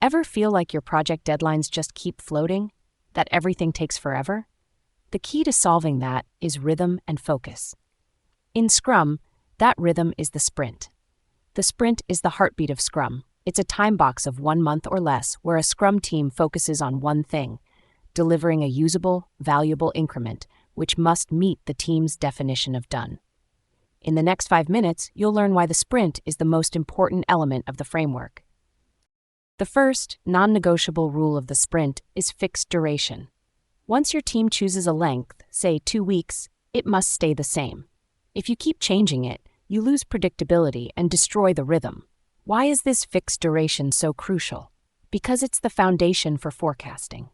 Ever feel like your project deadlines just keep floating? That everything takes forever? The key to solving that is rhythm and focus. In Scrum, that rhythm is the sprint. The sprint is the heartbeat of Scrum. It's a time box of 1 month or less where a Scrum team focuses on one thing, delivering a usable, valuable increment, which must meet the team's definition of done. In the next 5 minutes, you'll learn why the sprint is the most important element of the framework. The first, non-negotiable rule of the sprint is fixed duration. Once your team chooses a length, say 2 weeks, it must stay the same. If you keep changing it, you lose predictability and destroy the rhythm. Why is this fixed duration so crucial? Because it's the foundation for forecasting.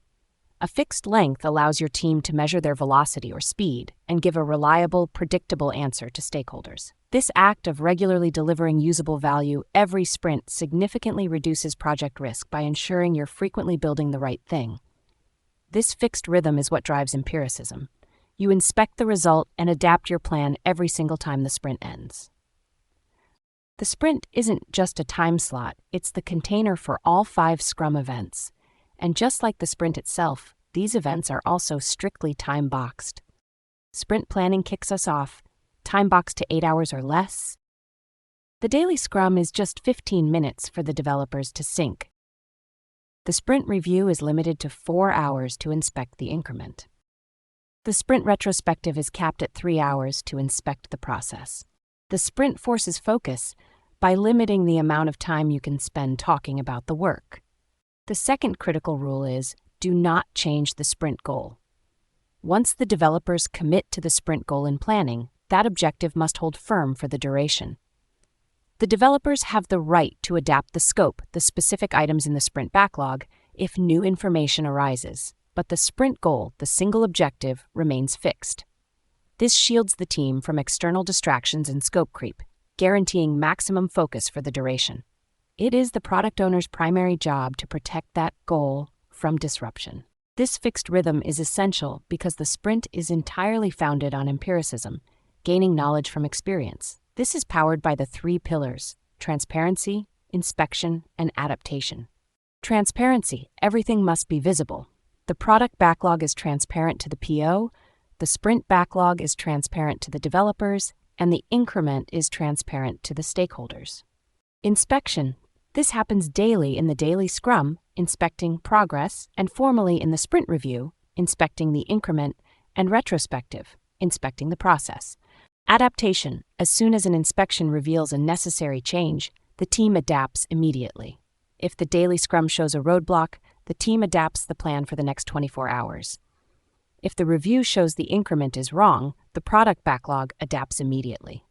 A fixed length allows your team to measure their velocity or speed and give a reliable, predictable answer to stakeholders. This act of regularly delivering usable value every sprint significantly reduces project risk by ensuring you're frequently building the right thing. This fixed rhythm is what drives empiricism. You inspect the result and adapt your plan every single time the sprint ends. The sprint isn't just a time slot, it's the container for all 5 Scrum events. And just like the sprint itself, these events are also strictly time-boxed. Sprint planning kicks us off, time-boxed to 8 hours or less. The daily Scrum is just 15 minutes for the developers to sync. The sprint review is limited to 4 hours to inspect the increment. The sprint retrospective is capped at 3 hours to inspect the process. The sprint forces focus by limiting the amount of time you can spend talking about the work. The second critical rule is, do not change the sprint goal. Once the developers commit to the sprint goal in planning, that objective must hold firm for the duration. The developers have the right to adapt the scope, the specific items in the sprint backlog, if new information arises, but the sprint goal, the single objective, remains fixed. This shields the team from external distractions and scope creep, guaranteeing maximum focus for the duration. It is the product owner's primary job to protect that goal from disruption. This fixed rhythm is essential because the sprint is entirely founded on empiricism, gaining knowledge from experience. This is powered by the 3 pillars: transparency, inspection, and adaptation. Transparency: everything must be visible. The product backlog is transparent to the PO, the sprint backlog is transparent to the developers, and the increment is transparent to the stakeholders. Inspection: this happens daily in the daily Scrum, inspecting progress, and formally in the sprint review, inspecting the increment, and retrospective, inspecting the process. Adaptation: as soon as an inspection reveals a necessary change, the team adapts immediately. If the daily Scrum shows a roadblock, the team adapts the plan for the next 24 hours. If the review shows the increment is wrong, the product backlog adapts immediately.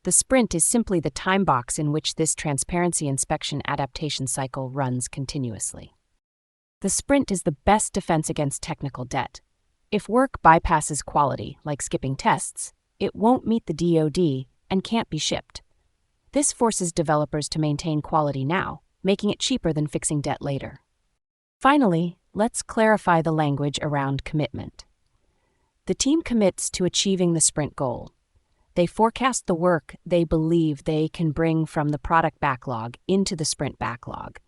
The sprint is simply the time box in which this transparency inspection adaptation cycle runs continuously. The sprint is the best defense against technical debt. If work bypasses quality, like skipping tests, it won't meet the DoD and can't be shipped. This forces developers to maintain quality now, making it cheaper than fixing debt later. Finally, let's clarify the language around commitment. The team commits to achieving the sprint goal. They forecast the work they believe they can bring from the product backlog into the sprint backlog.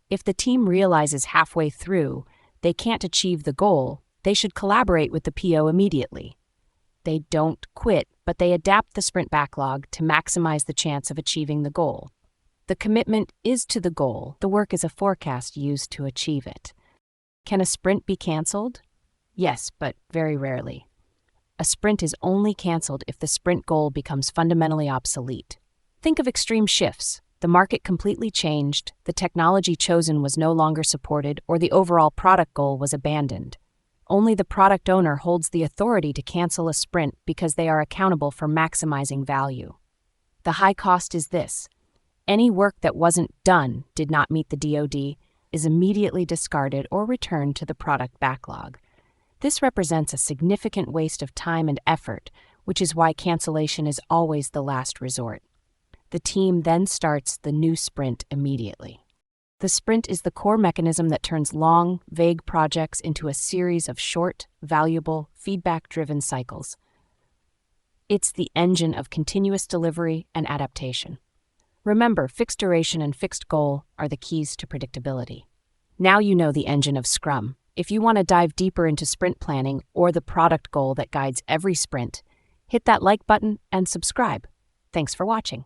If the team realizes halfway through they can't achieve the goal, they should collaborate with the PO immediately. They don't quit, but they adapt the sprint backlog to maximize the chance of achieving the goal. The commitment is to the goal. The work is a forecast used to achieve it. Can a sprint be canceled? Yes, but very rarely. A sprint is only canceled if the sprint goal becomes fundamentally obsolete. Think of extreme shifts. The market completely changed, the technology chosen was no longer supported, or the overall product goal was abandoned. Only the product owner holds the authority to cancel a sprint because they are accountable for maximizing value. The high cost is this: any work that wasn't done, did not meet the DoD, is immediately discarded or returned to the product backlog. This represents a significant waste of time and effort, which is why cancellation is always the last resort. The team then starts the new sprint immediately. The sprint is the core mechanism that turns long, vague projects into a series of short, valuable, feedback-driven cycles. It's the engine of continuous delivery and adaptation. Remember, fixed duration and fixed goal are the keys to predictability. Now you know the engine of Scrum. If you want to dive deeper into sprint planning or the product goal that guides every sprint, hit that like button and subscribe. Thanks for watching.